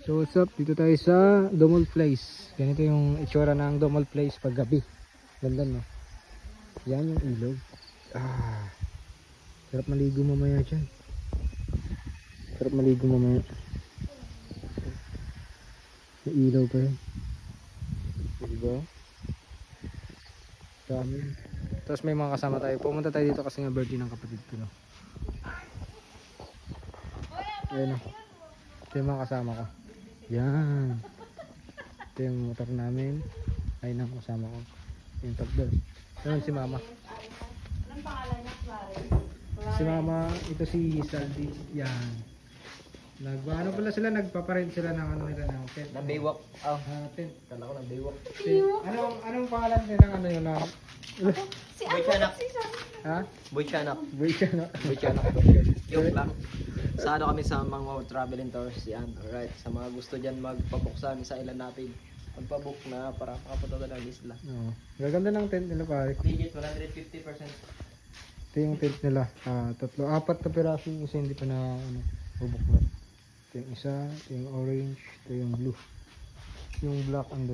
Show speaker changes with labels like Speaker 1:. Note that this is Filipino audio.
Speaker 1: So what's up? Dito tayo sa Domol Place. Ganito yung itsura ng Domol Place pag gabi. Ganda no? Yan yung ilog. Sarap maligo mamaya dyan. Sarap maligo mamaya. May ilaw pa yun. Diba? Dami. Tapos may mga kasama tayo. Pumunta tayo dito kasi nga birthday ng kapatid ko no? Ayun o. Ito yung mga kasama ko. Yan. Ito yung motor namin. Ayun ang kasama ko. Yung top doon. Ayun si mama.
Speaker 2: Anong pangalan niya?
Speaker 1: Si mama, ito si Sandy. Yan. Ano pala sila, nagpaparade sila ng ano nila ng tent.
Speaker 3: Ng Baywalk. Oh,
Speaker 1: Tent.
Speaker 3: kala ko ng Baywalk.
Speaker 1: Anong pangalan nila ng ano yun na?
Speaker 2: Si
Speaker 3: Boy Chanak.
Speaker 1: Ha?
Speaker 3: Boy Chanak.
Speaker 1: Boy siya no?
Speaker 3: Boy Chanak. Joke lang. Sa ano kami sa mga travel and tours yan. Alright. Sa mga gusto dyan magpabuksan sa ilan natin. Magpabook na para makapunta na ng isla.
Speaker 1: Oo. Gaganda ng tent nila pare.
Speaker 3: Digit 150%.
Speaker 1: Ito yung tent nila. Apat na piraso yung isa hindi pa na ano, bubuklat. Ito yung isa, ito yung orange, ito yung blue. Yung black andun.